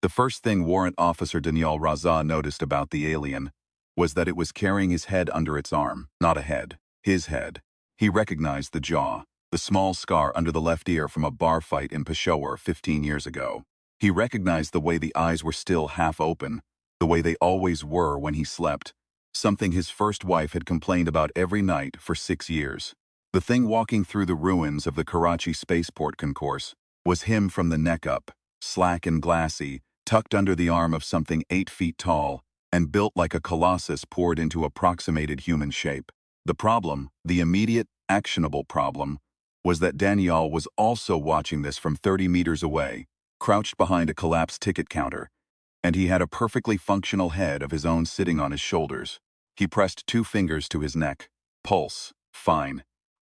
The first thing Warrant Officer Daniel Raza noticed about the alien was that it was carrying his head under its arm, not a head, his head. He recognized the jaw, the small scar under the left ear from a bar fight in Peshawar 15 years ago. He recognized the way the eyes were still half open, the way they always were when he slept, something his first wife had complained about every night for 6 years. The thing walking through the ruins of the Karachi spaceport concourse was him from the neck up, slack and glassy, tucked under the arm of something 8 feet tall, and built like a colossus poured into approximated human shape. The problem, the immediate, actionable problem, was that Daniel was also watching this from 30 meters away, crouched behind a collapsed ticket counter, and he had a perfectly functional head of his own sitting on his shoulders. He pressed 2 fingers to his neck. Pulse, fine.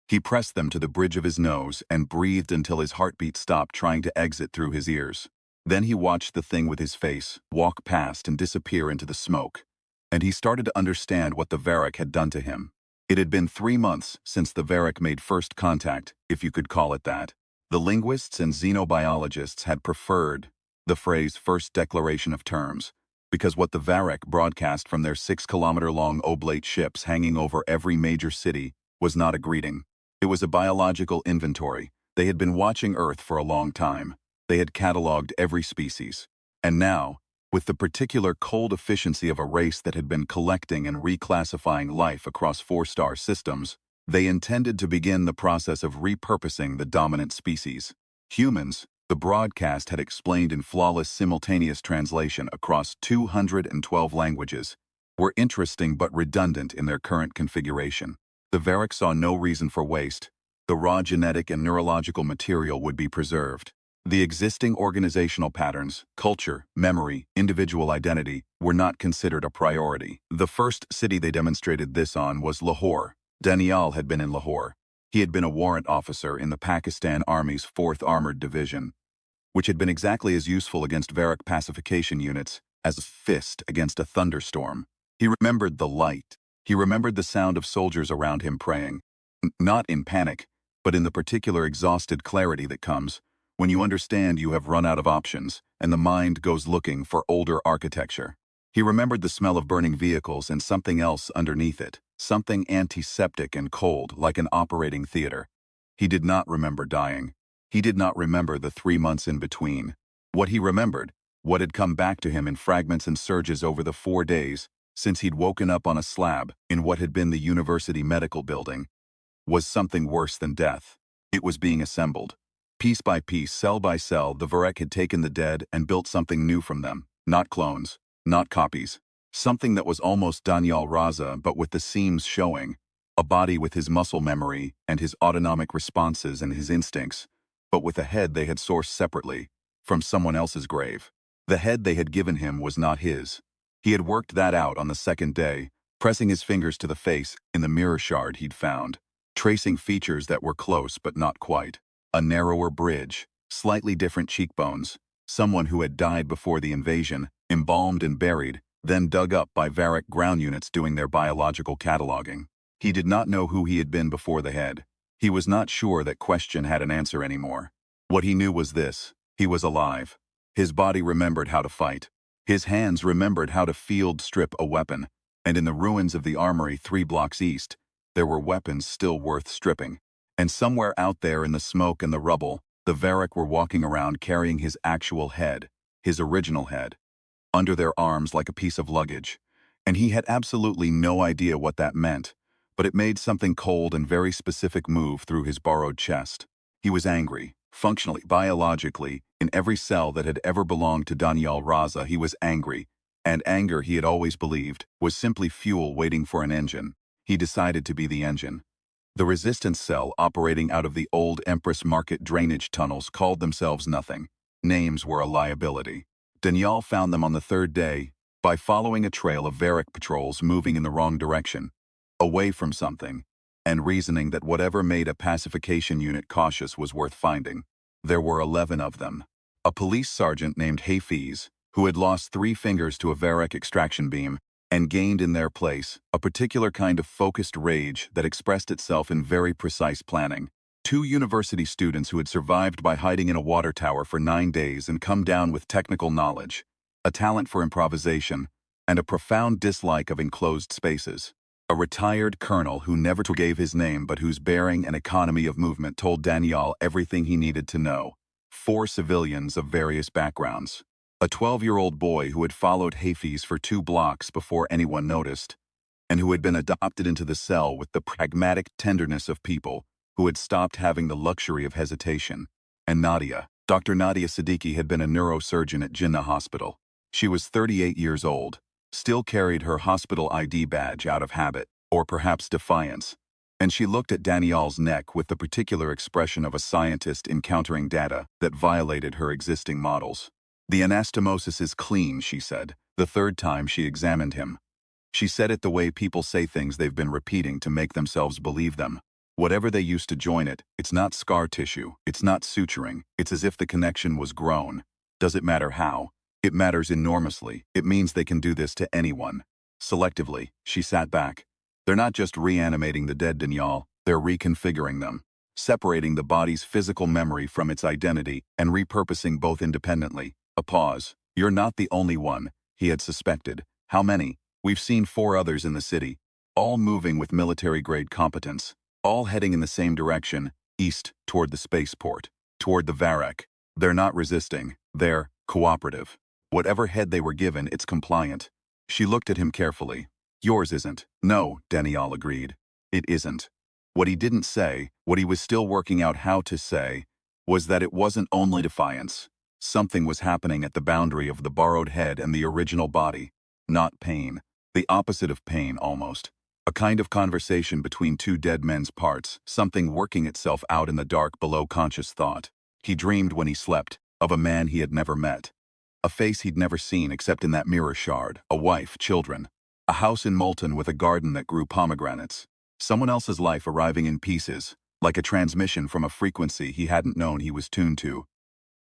He pressed them to the bridge of his nose and breathed until his heartbeat stopped trying to exit through his ears. Then he watched the thing with his face walk past and disappear into the smoke, and he started to understand what the Varrock had done to him. It had been 3 months since the Varrock made first contact, if you could call it that. The linguists and xenobiologists had preferred the phrase first declaration of terms, because what the Varrock broadcast from their 6-kilometer-long oblate ships hanging over every major city was not a greeting. It was a biological inventory. They had been watching Earth for a long time. They had catalogued every species. And now, with the particular cold efficiency of a race that had been collecting and reclassifying life across 4-star systems, they intended to begin the process of repurposing the dominant species. Humans, the broadcast had explained in flawless simultaneous translation across 212 languages, were interesting but redundant in their current configuration. The Varrock saw no reason for waste. The raw genetic and neurological material would be preserved. The existing organizational patterns, culture, memory, individual identity were not considered a priority. The first city they demonstrated this on was Lahore. Daniel had been in Lahore. He had been a warrant officer in the Pakistan Army's 4th Armored Division, which had been exactly as useful against Varrock pacification units as a fist against a thunderstorm. He remembered the light. He remembered the sound of soldiers around him praying, not in panic, but in the particular exhausted clarity that comes when you understand you have run out of options and the mind goes looking for older architecture. He remembered the smell of burning vehicles and something else underneath it, something antiseptic and cold like an operating theater. He did not remember dying. He did not remember the 3 months in between. What he remembered, what had come back to him in fragments and surges over the 4 days since he'd woken up on a slab in what had been the university medical building, was something worse than death. It was being assembled. Piece by piece, cell by cell, the Varrock had taken the dead and built something new from them. Not clones, not copies. Something that was almost Daniel Raza but with the seams showing. A body with his muscle memory and his autonomic responses and his instincts, but with a head they had sourced separately, from someone else's grave. The head they had given him was not his. He had worked that out on the 2nd day, pressing his fingers to the face in the mirror shard he'd found, tracing features that were close but not quite. A narrower bridge, slightly different cheekbones, someone who had died before the invasion, embalmed and buried, then dug up by Varrock ground units doing their biological cataloging. He did not know who he had been before the head. He was not sure that question had an answer anymore. What he knew was this: he was alive. His body remembered how to fight. His hands remembered how to field strip a weapon, and in the ruins of the armory 3 blocks east, there were weapons still worth stripping. And somewhere out there in the smoke and the rubble, the Varrock were walking around carrying his actual head, his original head, under their arms like a piece of luggage. And he had absolutely no idea what that meant, but it made something cold and very specific move through his borrowed chest. He was angry, functionally, biologically, in every cell that had ever belonged to Daniel Raza. He was angry, and anger, he had always believed, was simply fuel waiting for an engine. He decided to be the engine. The resistance cell operating out of the old Empress Market drainage tunnels called themselves nothing. Names were a liability. Daniel found them on the 3rd day by following a trail of Varrock patrols moving in the wrong direction, away from something, and reasoning that whatever made a pacification unit cautious was worth finding. There were 11 of them. A police sergeant named Hafiz, who had lost 3 fingers to a Varrock extraction beam, and gained in their place a particular kind of focused rage that expressed itself in very precise planning. 2 university students who had survived by hiding in a water tower for 9 days and come down with technical knowledge, a talent for improvisation, and a profound dislike of enclosed spaces. A retired colonel who never gave his name but whose bearing and economy of movement told Daniel everything he needed to know. 4 civilians of various backgrounds. A 12-year-old boy who had followed Hafez for 2 blocks before anyone noticed, and who had been adopted into the cell with the pragmatic tenderness of people who had stopped having the luxury of hesitation. And Nadia. Dr. Nadia Siddiqui had been a neurosurgeon at Jinnah Hospital. She was 38 years old, still carried her hospital ID badge out of habit, or perhaps defiance, and she looked at Daniel's neck with the particular expression of a scientist encountering data that violated her existing models. "The anastomosis is clean," she said, the 3rd time she examined him. She said it the way people say things they've been repeating to make themselves believe them. Whatever they used to join it, it's not scar tissue, it's not suturing, it's as if the connection was grown. Does it matter how? It matters enormously. It means they can do this to anyone. Selectively, she sat back. They're not just reanimating the dead, Daniel, they're reconfiguring them, separating the body's physical memory from its identity and repurposing both independently. A pause. "You're not the only one," he had suspected. "How many?" "We've seen 4 others in the city, all moving with military-grade competence, all heading in the same direction, east toward the spaceport, toward the Varek. They're not resisting, they're cooperative. Whatever head they were given, it's compliant." She looked at him carefully. "Yours isn't." "No," Daniel agreed. "It isn't." What he didn't say, what he was still working out how to say, was that it wasn't only defiance. Something was happening at the boundary of the borrowed head and the original body. Not pain. The opposite of pain, almost. A kind of conversation between 2 dead men's parts, something working itself out in the dark below conscious thought. He dreamed when he slept, of a man he had never met. A face he'd never seen except in that mirror shard, a wife, children. A house in Molten with a garden that grew pomegranates. Someone else's life arriving in pieces, like a transmission from a frequency he hadn't known he was tuned to.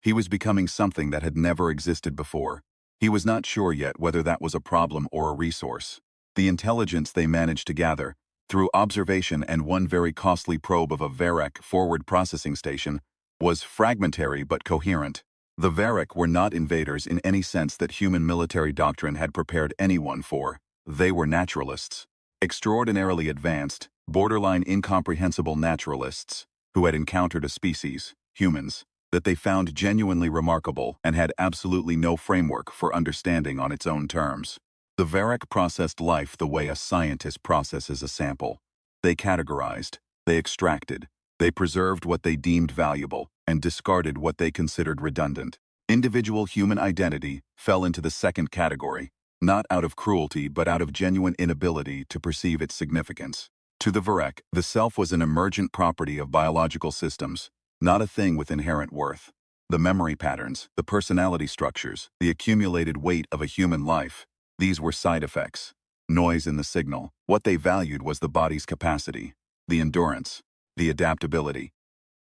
He was becoming something that had never existed before. He was not sure yet whether that was a problem or a resource. The intelligence they managed to gather, through observation and one very costly probe of a Varek forward processing station, was fragmentary but coherent. The Varek were not invaders in any sense that human military doctrine had prepared anyone for. They were naturalists. Extraordinarily advanced, borderline incomprehensible naturalists, who had encountered a species, humans, that they found genuinely remarkable and had absolutely no framework for understanding on its own terms. The Varek processed life the way a scientist processes a sample. They categorized, they extracted, they preserved what they deemed valuable, and discarded what they considered redundant. Individual human identity fell into the second category, not out of cruelty but out of genuine inability to perceive its significance. To the Varek, the self was an emergent property of biological systems, not a thing with inherent worth. The memory patterns, the personality structures, the accumulated weight of a human life, these were side effects. Noise in the signal. What they valued was the body's capacity, the endurance, the adaptability,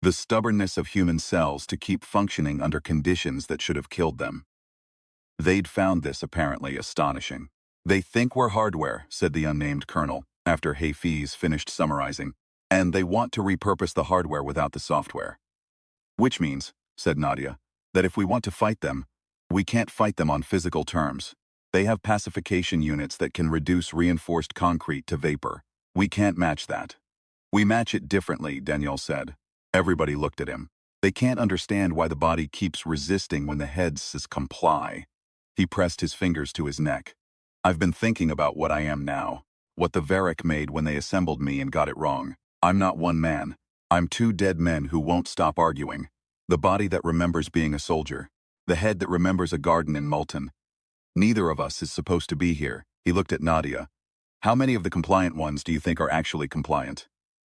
the stubbornness of human cells to keep functioning under conditions that should have killed them. They'd found this apparently astonishing. "They think we're hardware," said the unnamed colonel, after Hafez finished summarizing, "and they want to repurpose the hardware without the software." "Which means," said Nadia, "that if we want to fight them, we can't fight them on physical terms. They have pacification units that can reduce reinforced concrete to vapor. We can't match that." "We match it differently," Daniel said. Everybody looked at him. "They can't understand why the body keeps resisting when the head says comply." He pressed his fingers to his neck. "I've been thinking about what I am now, what the Varek made when they assembled me and got it wrong. I'm not one man. I'm 2 dead men who won't stop arguing. The body that remembers being a soldier. The head that remembers a garden in Molten. Neither of us is supposed to be here." He looked at Nadia. "How many of the compliant ones do you think are actually compliant?"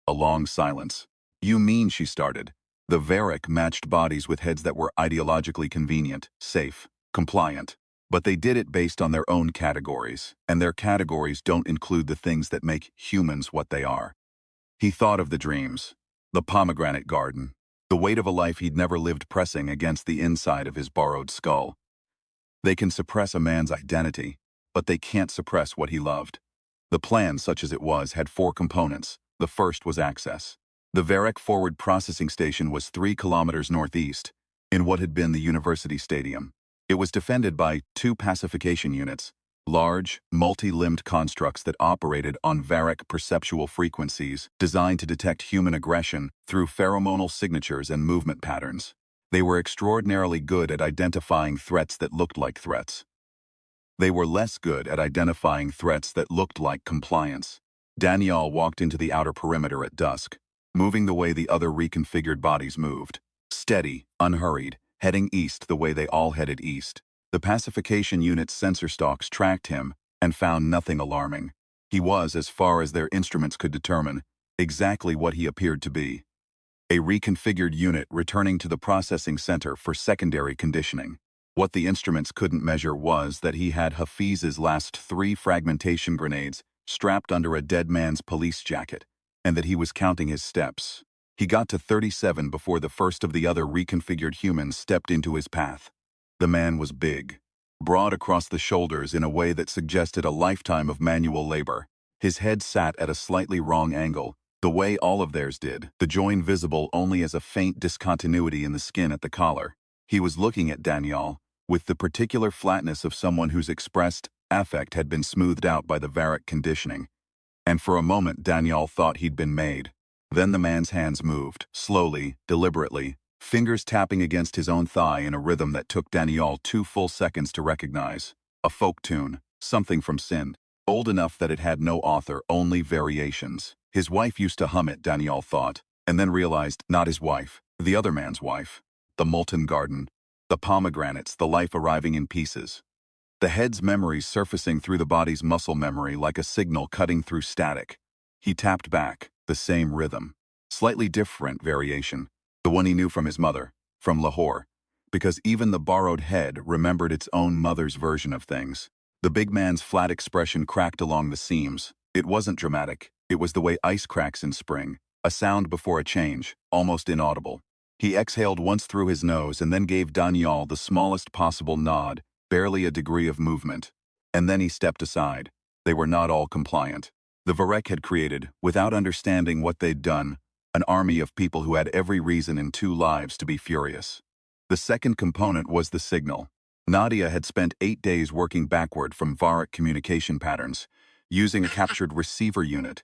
A long silence. "You mean," she started, "the Varek matched bodies with heads that were ideologically convenient, safe, compliant. But they did it based on their own categories, and their categories don't include the things that make humans what they are." He thought of the dreams, the pomegranate garden, the weight of a life he'd never lived pressing against the inside of his borrowed skull. They can suppress a man's identity, but they can't suppress what he loved. The plan, such as it was, had 4 components. The first was access. The Varec Forward Processing Station was 3 kilometers northeast, in what had been the university stadium. It was defended by 2 pacification units, large, multi-limbed constructs that operated on Varec perceptual frequencies designed to detect human aggression through pheromonal signatures and movement patterns. They were extraordinarily good at identifying threats that looked like threats. They were less good at identifying threats that looked like compliance. Daniel walked into the outer perimeter at dusk, moving the way the other reconfigured bodies moved. Steady, unhurried, heading east the way they all headed east. The pacification unit's sensor stalks tracked him and found nothing alarming. He was, as far as their instruments could determine, exactly what he appeared to be. A reconfigured unit returning to the processing center for secondary conditioning. What the instruments couldn't measure was that he had Hafiz's last 3 fragmentation grenades strapped under a dead man's police jacket, and that he was counting his steps. He got to 37 before the first of the other reconfigured humans stepped into his path. The man was big, broad across the shoulders in a way that suggested a lifetime of manual labor. His head sat at a slightly wrong angle, the way all of theirs did, the join visible only as a faint discontinuity in the skin at the collar. He was looking at Daniel with the particular flatness of someone whose expressed affect had been smoothed out by the Varec conditioning. And for a moment Daniel thought he'd been made. Then the man's hands moved, slowly, deliberately, fingers tapping against his own thigh in a rhythm that took Daniel 2 full seconds to recognize. A folk tune, something from Sind, old enough that it had no author, only variations. His wife used to hum it, Daniel thought, and then realized not his wife, the other man's wife. The molten garden, the pomegranates, the life arriving in pieces. The head's memories surfacing through the body's muscle memory like a signal cutting through static. He tapped back, the same rhythm. Slightly different variation, the one he knew from his mother, from Lahore, because even the borrowed head remembered its own mother's version of things. The big man's flat expression cracked along the seams. It wasn't dramatic. It was the way ice cracks in spring, a sound before a change, almost inaudible. He exhaled once through his nose and then gave Daniel the smallest possible nod, barely a degree of movement. And then he stepped aside. They were not all compliant. The Varec had created, without understanding what they'd done, an army of people who had every reason in 2 lives to be furious. The second component was the signal. Nadia had spent 8 days working backward from Varec communication patterns, using a captured receiver unit,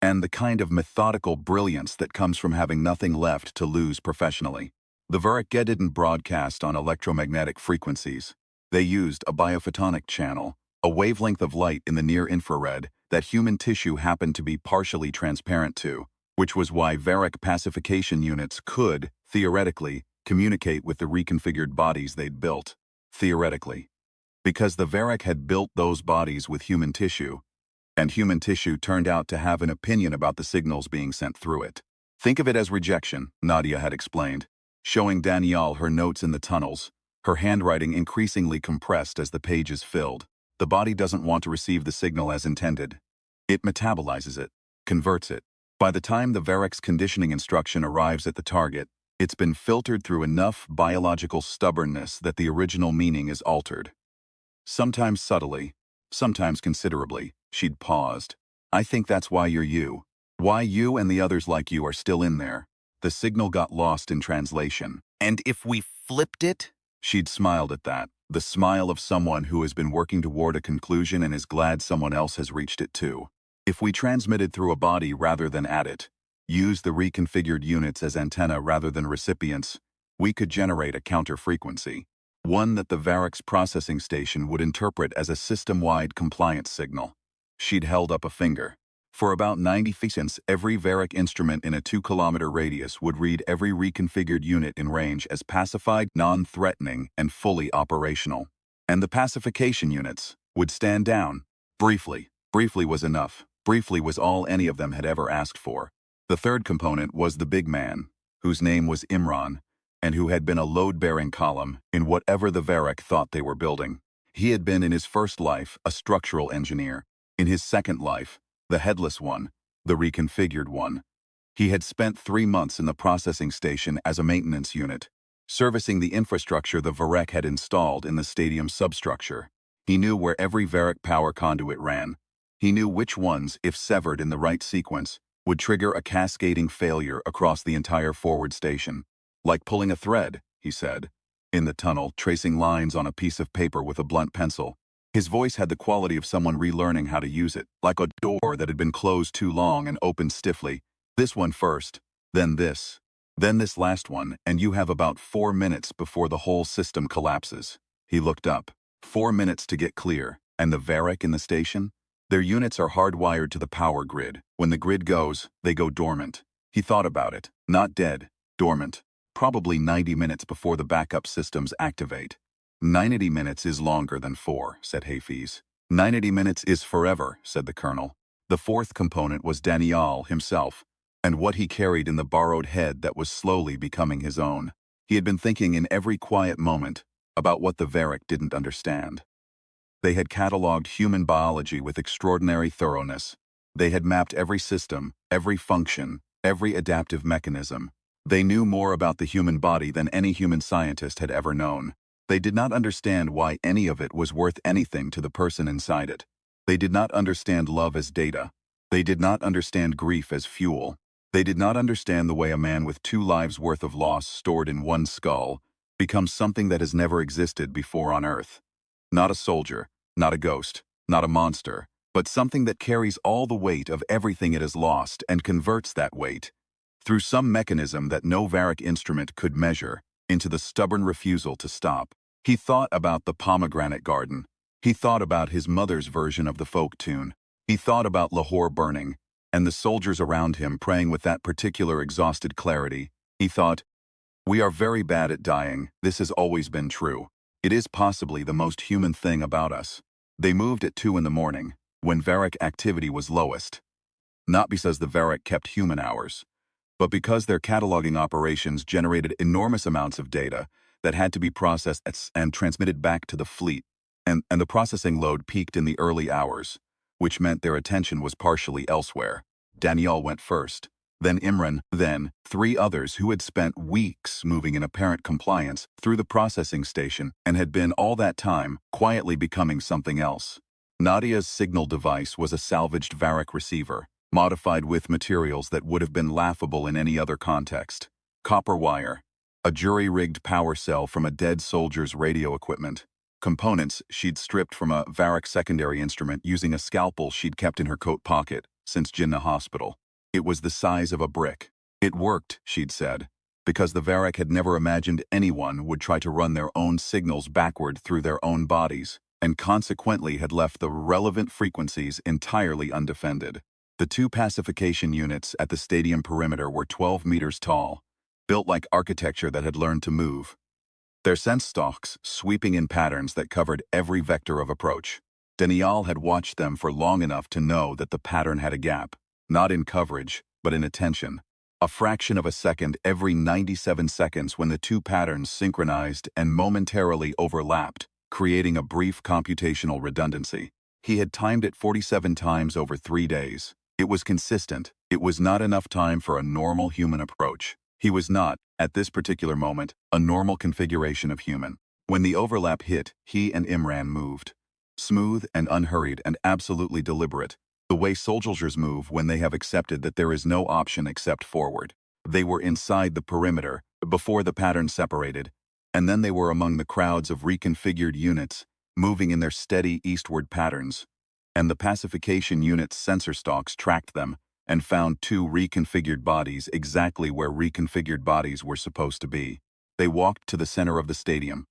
and the kind of methodical brilliance that comes from having nothing left to lose professionally. The Varec didn't broadcast on electromagnetic frequencies. They used a biophotonic channel, a wavelength of light in the near-infrared that human tissue happened to be partially transparent to, which was why Varec pacification units could, theoretically, communicate with the reconfigured bodies they'd built. Theoretically. Because the Varec had built those bodies with human tissue, and human tissue turned out to have an opinion about the signals being sent through it. Think of it as rejection, Nadia had explained, showing Daniel her notes in the tunnels, her handwriting increasingly compressed as the pages filled. The body doesn't want to receive the signal as intended. It metabolizes it, converts it. By the time the Varec's conditioning instruction arrives at the target, it's been filtered through enough biological stubbornness that the original meaning is altered. Sometimes subtly, sometimes considerably. She'd paused. I think that's why you're you. Why you and the others like you are still in there. The signal got lost in translation. And if we flipped it? She'd smiled at that, the smile of someone who has been working toward a conclusion and is glad someone else has reached it too. If we transmitted through a body rather than at it, used the reconfigured units as antenna rather than recipients, we could generate a counter-frequency. One that the Varec's processing station would interpret as a system-wide compliance signal. She'd held up a finger. For about 90 seconds, every Varec instrument in a 2-kilometer radius would read every reconfigured unit in range as pacified, non-threatening, and fully operational. And the pacification units would stand down. Briefly. Briefly was enough. Briefly was all any of them had ever asked for. The third component was the big man, whose name was Imran, and who had been a load-bearing column in whatever the Varec thought they were building. He had been in his first life a structural engineer. In his second life, the headless one, the reconfigured one. He had spent 3 months in the processing station as a maintenance unit, servicing the infrastructure the Varec had installed in the stadium substructure. He knew where every Varec power conduit ran. He knew which ones, if severed in the right sequence, would trigger a cascading failure across the entire forward station. Like pulling a thread, he said, in the tunnel, tracing lines on a piece of paper with a blunt pencil. His voice had the quality of someone relearning how to use it, like a door that had been closed too long and opened stiffly. This one first, then this last one, and you have about 4 minutes before the whole system collapses. He looked up. 4 minutes to get clear. And the Varric in the station? Their units are hardwired to the power grid. When the grid goes, they go dormant. He thought about it. Not dead, dormant. Probably 90 minutes before the backup systems activate. 90 minutes is longer than 4, said Hafez. 90 minutes is forever, said the colonel. The fourth component was Daniel himself, and what he carried in the borrowed head that was slowly becoming his own. He had been thinking in every quiet moment about what the Varric didn't understand. They had catalogued human biology with extraordinary thoroughness. They had mapped every system, every function, every adaptive mechanism. They knew more about the human body than any human scientist had ever known. They did not understand why any of it was worth anything to the person inside it. They did not understand love as data. They did not understand grief as fuel. They did not understand the way a man with 2 lives' worth of loss stored in one skull becomes something that has never existed before on Earth. Not a soldier, not a ghost, not a monster, but something that carries all the weight of everything it has lost and converts that weight, through some mechanism that no Varric instrument could measure, into the stubborn refusal to stop. He thought about the pomegranate garden. He thought about his mother's version of the folk tune. He thought about Lahore burning, and the soldiers around him praying with that particular exhausted clarity. He thought, "We are very bad at dying. This has always been true. It is possibly the most human thing about us." They moved at 2 in the morning, when Varric activity was lowest. Not because the Varric kept human hours, but because their cataloging operations generated enormous amounts of data that had to be processed and transmitted back to the fleet, and the processing load peaked in the early hours, which meant their attention was partially elsewhere. Daniel went first, then Imran, then 3 others who had spent weeks moving in apparent compliance through the processing station and had been all that time quietly becoming something else. Nadia's signal device was a salvaged Varric receiver, modified with materials that would have been laughable in any other context. Copper wire, a jury-rigged power cell from a dead soldier's radio equipment, components she'd stripped from a Varric secondary instrument using a scalpel she'd kept in her coat pocket since Jinnah Hospital. It was the size of a brick. It worked, she'd said, because the Varric had never imagined anyone would try to run their own signals backward through their own bodies, and consequently had left the relevant frequencies entirely undefended. The 2 pacification units at the stadium perimeter were 12 meters tall, built like architecture that had learned to move. Their sense stalks sweeping in patterns that covered every vector of approach. Daniel had watched them for long enough to know that the pattern had a gap, not in coverage, but in attention. A fraction of a second every 97 seconds when the 2 patterns synchronized and momentarily overlapped, creating a brief computational redundancy. He had timed it 47 times over 3 days. It was consistent. It was not enough time for a normal human approach. He was not, at this particular moment, a normal configuration of human. When the overlap hit, he and Imran moved. Smooth and unhurried and absolutely deliberate, the way soldiers move when they have accepted that there is no option except forward. They were inside the perimeter, before the pattern separated, and then they were among the crowds of reconfigured units, moving in their steady eastward patterns. And the pacification unit's sensor stalks tracked them and found 2 reconfigured bodies exactly where reconfigured bodies were supposed to be. They walked to the center of the stadium.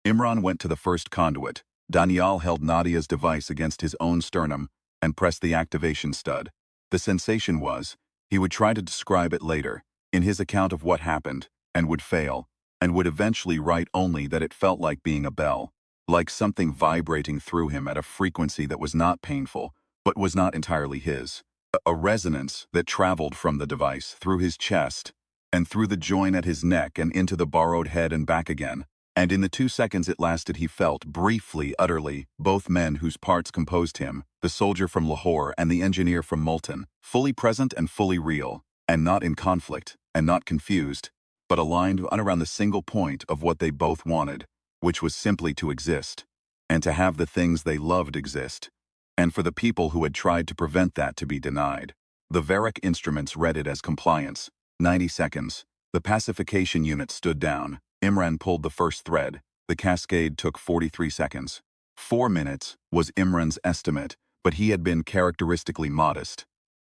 Imran went to the first conduit. Daniel held Nadia's device against his own sternum and pressed the activation stud. The sensation was, he would try to describe it later, in his account of what happened, and would fail, and would eventually write only that it felt like being a bell, like something vibrating through him at a frequency that was not painful, but was not entirely his. A resonance that traveled from the device through his chest, and through the joint at his neck and into the borrowed head and back again. And in the 2 seconds it lasted he felt, briefly, utterly, both men whose parts composed him, the soldier from Lahore and the engineer from Multan, fully present and fully real, and not in conflict, and not confused, but aligned around the single point of what they both wanted, which was simply to exist, and to have the things they loved exist, and for the people who had tried to prevent that to be denied. The Varric instruments read it as compliance. 90 seconds. The pacification unit stood down. Imran pulled the first thread. The cascade took 43 seconds. 4 minutes was Imran's estimate, but he had been characteristically modest.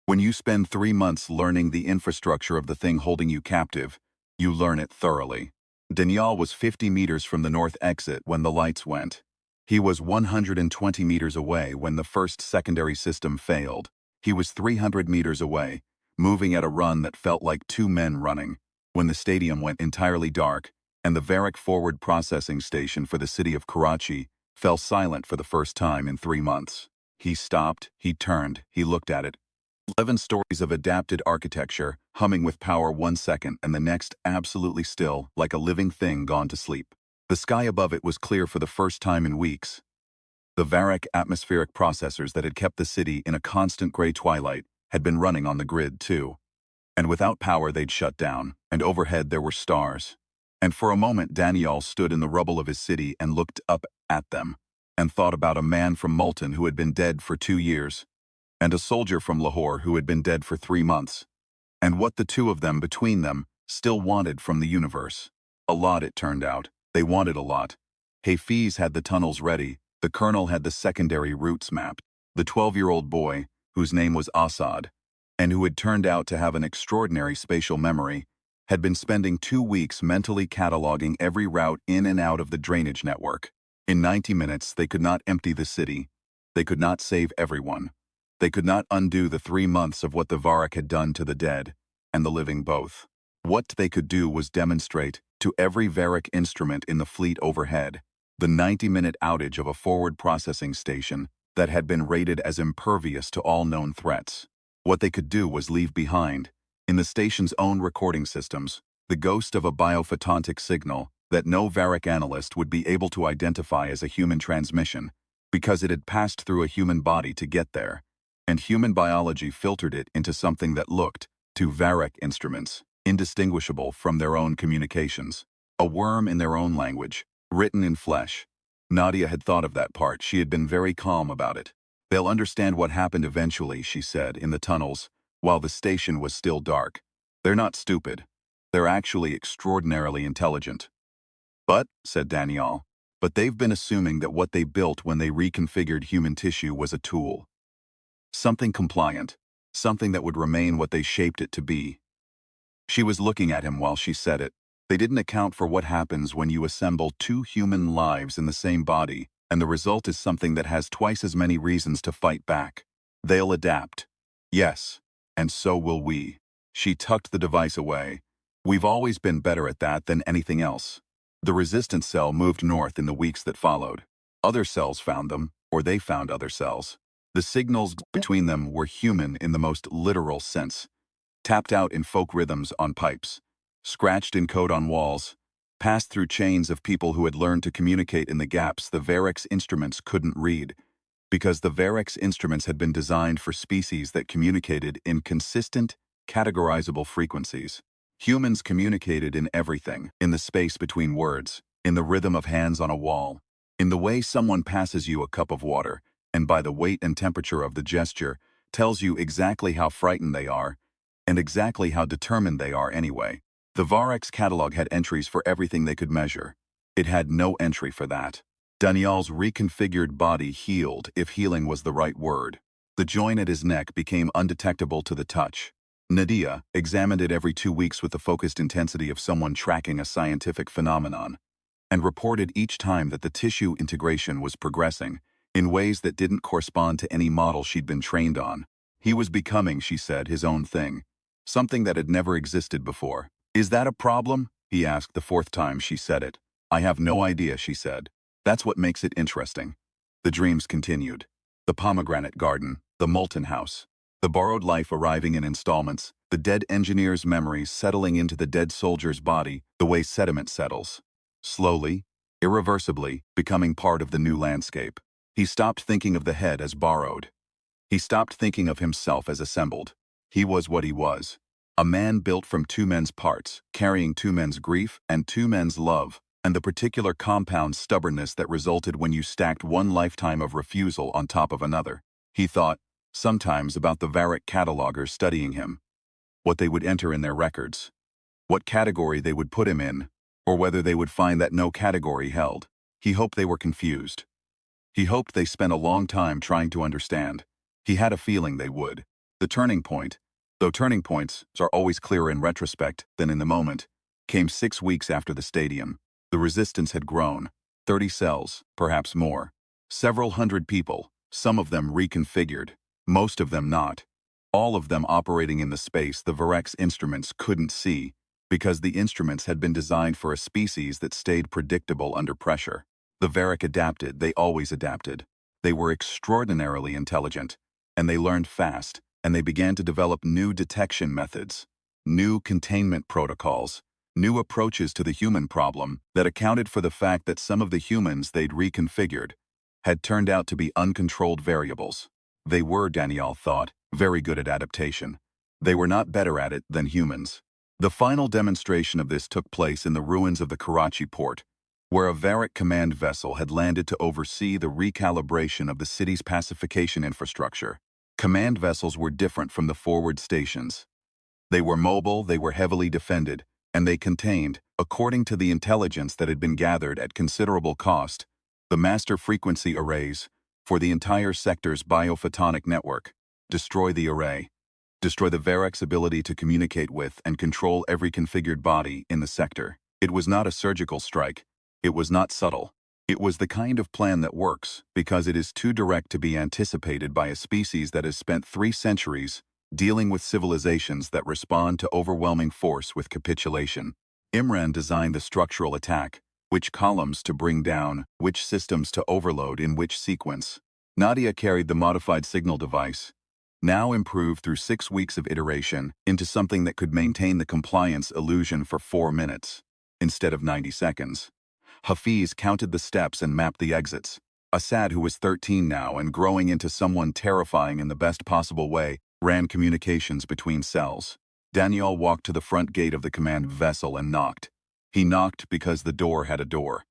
When you spend 3 months learning the infrastructure of the thing holding you captive, you learn it thoroughly. Daniel was 50 meters from the north exit when the lights went. He was 120 meters away when the first secondary system failed. He was 300 meters away, moving at a run that felt like 2 men running, when the stadium went entirely dark, and the Varric forward processing station for the city of Karachi fell silent for the first time in 3 months. He stopped, he turned, he looked at it. 11 stories of adapted architecture, humming with power 1 second and the next absolutely still, like a living thing gone to sleep. The sky above it was clear for the first time in weeks. The Varric atmospheric processors that had kept the city in a constant gray twilight had been running on the grid too. And without power they'd shut down, and overhead there were stars. And for a moment Daniel stood in the rubble of his city and looked up at them, and thought about a man from Multan who had been dead for 2 years, and a soldier from Lahore who had been dead for 3 months, and what the two of them between them still wanted from the universe. A lot, it turned out. They wanted a lot. Hafiz had the tunnels ready, the colonel had the secondary routes mapped. The 12-year-old boy, whose name was Assad, and who had turned out to have an extraordinary spatial memory, had been spending 2 weeks mentally cataloging every route in and out of the drainage network. In 90 minutes, they could not empty the city. They could not save everyone. They could not undo the 3 months of what the Varric had done to the dead and the living both. What they could do was demonstrate to every Varric instrument in the fleet overhead the 90-minute outage of a forward processing station that had been rated as impervious to all known threats. What they could do was leave behind, in the station's own recording systems, the ghost of a biophotontic signal that no Varric analyst would be able to identify as a human transmission, because it had passed through a human body to get there, and human biology filtered it into something that looked, to Varric instruments, indistinguishable from their own communications. A worm in their own language, written in flesh. Nadia had thought of that part. She had been very calm about it. They'll understand what happened eventually, she said, in the tunnels, while the station was still dark. They're not stupid. They're actually extraordinarily intelligent. But, said Daniel, but they've been assuming that what they built when they reconfigured human tissue was a tool. Something compliant. Something that would remain what they shaped it to be. She was looking at him while she said it. They didn't account for what happens when you assemble 2 human lives in the same body, and the result is something that has twice as many reasons to fight back. They'll adapt. Yes, and so will we. She tucked the device away. We've always been better at that than anything else. The resistance cell moved north in the weeks that followed. Other cells found them, or they found other cells. The signals between them were human in the most literal sense. Tapped out in folk rhythms on pipes, scratched in code on walls, passed through chains of people who had learned to communicate in the gaps the Varric's instruments couldn't read, because the Varric's instruments had been designed for species that communicated in consistent, categorizable frequencies. Humans communicated in everything, in the space between words, in the rhythm of hands on a wall, in the way someone passes you a cup of water, and by the weight and temperature of the gesture, tells you exactly how frightened they are, and exactly how determined they are anyway. The Varric's catalog had entries for everything they could measure. It had no entry for that. Daniel's reconfigured body healed, if healing was the right word. The joint at his neck became undetectable to the touch. Nadia examined it every 2 weeks with the focused intensity of someone tracking a scientific phenomenon, and reported each time that the tissue integration was progressing in ways that didn't correspond to any model she'd been trained on. He was becoming, she said, his own thing, something that had never existed before. Is that a problem? He asked the 4th time she said it. I have no idea, she said. That's what makes it interesting. The dreams continued. The pomegranate garden, the Multan house, the borrowed life arriving in installments, the dead engineer's memories settling into the dead soldier's body the way sediment settles. Slowly, irreversibly, becoming part of the new landscape. He stopped thinking of the head as borrowed. He stopped thinking of himself as assembled. He was what he was. A man built from 2 men's parts, carrying 2 men's grief and 2 men's love, and the particular compound stubbornness that resulted when you stacked one lifetime of refusal on top of another. He thought, sometimes about the Varric catalogers studying him, what they would enter in their records, what category they would put him in, or whether they would find that no category held. He hoped they were confused. He hoped they spent a long time trying to understand. He had a feeling they would. The turning point, though turning points are always clearer in retrospect than in the moment, came 6 weeks after the stadium. The resistance had grown. 30 cells, perhaps more. Several hundred people, some of them reconfigured, most of them not. All of them operating in the space the Varric's instruments couldn't see, because the instruments had been designed for a species that stayed predictable under pressure. The Varric adapted, they always adapted. They were extraordinarily intelligent, and they learned fast, and they began to develop new detection methods, new containment protocols, new approaches to the human problem that accounted for the fact that some of the humans they'd reconfigured had turned out to be uncontrolled variables. They were, Daniel thought, very good at adaptation. They were not better at it than humans. The final demonstration of this took place in the ruins of the Karachi port, where a Varric command vessel had landed to oversee the recalibration of the city's pacification infrastructure. Command vessels were different from the forward stations. They were mobile, they were heavily defended, and they contained, according to the intelligence that had been gathered at considerable cost, the master frequency arrays for the entire sector's biophotonic network. Destroy the array. Destroy the Varric's ability to communicate with and control every configured body in the sector. It was not a surgical strike. It was not subtle. It was the kind of plan that works because it is too direct to be anticipated by a species that has spent 3 centuries dealing with civilizations that respond to overwhelming force with capitulation. Imran designed the structural attack, which columns to bring down, which systems to overload in which sequence. Nadia carried the modified signal device, now improved through 6 weeks of iteration, into something that could maintain the compliance illusion for 4 minutes, instead of 90 seconds. Hafiz counted the steps and mapped the exits. Assad, who was 13 now and growing into someone terrifying in the best possible way, ran communications between cells. Daniel walked to the front gate of the command vessel and knocked. He knocked because the door had a door.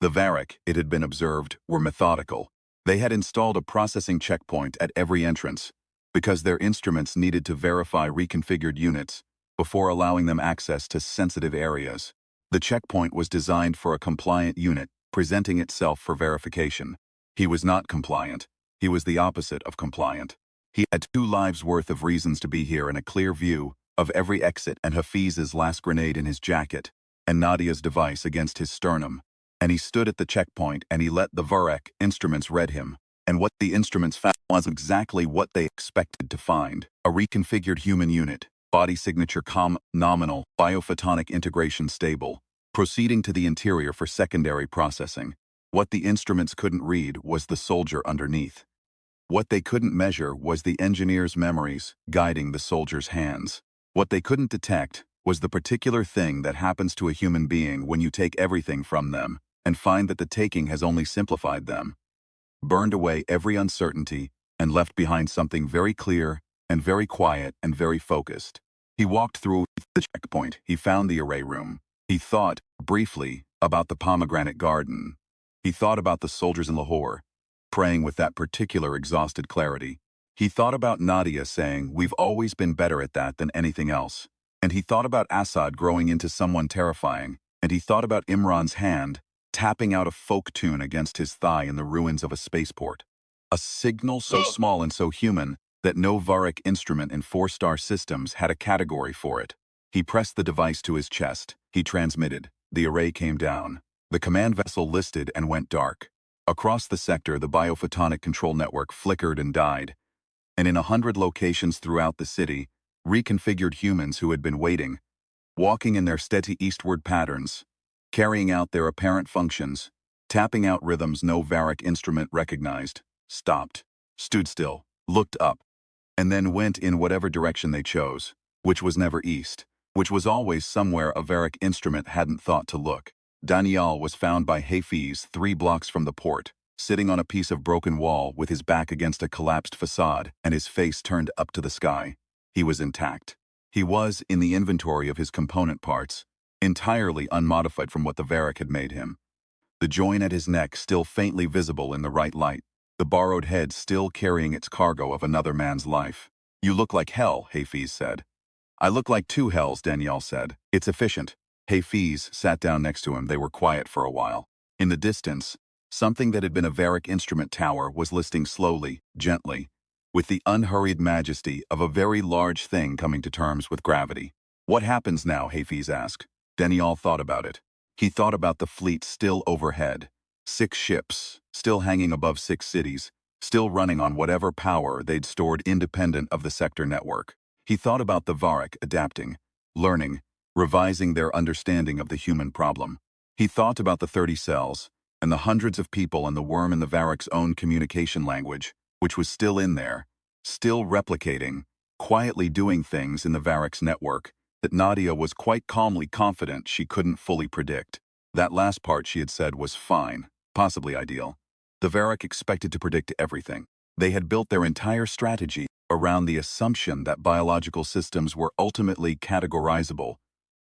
The Varric, it had been observed, were methodical. They had installed a processing checkpoint at every entrance, because their instruments needed to verify reconfigured units before allowing them access to sensitive areas. The checkpoint was designed for a compliant unit, presenting itself for verification. He was not compliant. He was the opposite of compliant. He had 2 lives' worth of reasons to be here and a clear view of every exit and Hafiz's last grenade in his jacket and Nadia's device against his sternum. And he stood at the checkpoint and he let the Varric instruments read him. And what the instruments found was exactly what they expected to find. A reconfigured human unit, body signature nominal, biophotonic integration stable, proceeding to the interior for secondary processing. What the instruments couldn't read was the soldier underneath. What they couldn't measure was the engineer's memories guiding the soldier's hands. What they couldn't detect was the particular thing that happens to a human being when you take everything from them and find that the taking has only simplified them, burned away every uncertainty, and left behind something very clear and very quiet and very focused. He walked through the checkpoint. He found the array room. He thought, briefly, about the pomegranate garden. He thought about the soldiers in Lahore, praying with that particular exhausted clarity. He thought about Nadia saying, "We've always been better at that than anything else." And he thought about Assad growing into someone terrifying. And he thought about Imran's hand tapping out a folk tune against his thigh in the ruins of a spaceport. A signal so small and so human that no Varric instrument in 4-star systems had a category for it. He pressed the device to his chest. He transmitted. The array came down. The command vessel listed and went dark. Across the sector, the biophotonic control network flickered and died. And in 100 locations throughout the city, reconfigured humans who had been waiting, walking in their steady eastward patterns, carrying out their apparent functions, tapping out rhythms no Varric instrument recognized, stopped, stood still, looked up, and then went in whatever direction they chose, which was never east, which was always somewhere a Varric instrument hadn't thought to look. Daniel was found by Hafiz 3 blocks from the port, sitting on a piece of broken wall with his back against a collapsed facade and his face turned up to the sky. He was intact. He was, in the inventory of his component parts, entirely unmodified from what the Varric had made him. The join at his neck still faintly visible in the right light. the borrowed head still carrying its cargo of another man's life. "You look like hell," Hafez said. "I look like two hells," Danielle said. "It's efficient." Hafez sat down next to him. They were quiet for a while. In the distance, something that had been a Varric instrument tower was listing slowly, gently, with the unhurried majesty of a very large thing coming to terms with gravity. "What happens now?" Hafez asked. Danielle thought about it. He thought about the fleet still overhead. 6 ships, still hanging above 6 cities, still running on whatever power they'd stored independent of the sector network. He thought about the Varric adapting, learning, revising their understanding of the human problem. He thought about the 30 cells, and the hundreds of people and the worm in the Varric's own communication language, which was still in there, still replicating, quietly doing things in the Varric's network that Nadia was quite calmly confident she couldn't fully predict. That last part she had said was fine, possibly ideal. The Varric expected to predict everything. They had built their entire strategy around the assumption that biological systems were ultimately categorizable,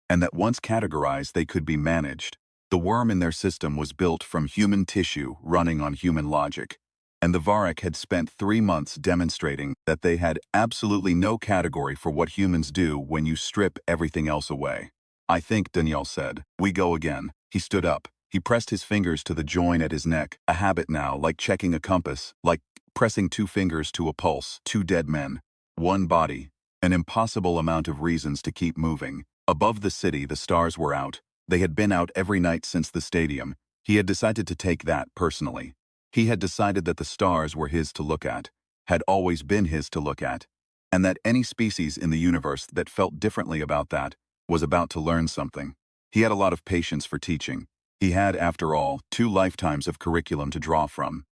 and that once categorized they could be managed. The worm in their system was built from human tissue running on human logic, and the Varric had spent 3 months demonstrating that they had absolutely no category for what humans do when you strip everything else away. "I think," Danielle said, "we go again." He stood up. He pressed his fingers to the join at his neck, a habit now, like checking a compass, like pressing 2 fingers to a pulse, 2 dead men, 1 body, an impossible amount of reasons to keep moving. Above the city, the stars were out. They had been out every night since the stadium. He had decided to take that personally. He had decided that the stars were his to look at, had always been his to look at, and that any species in the universe that felt differently about that was about to learn something. He had a lot of patience for teaching. He had, after all, 2 lifetimes of curriculum to draw from.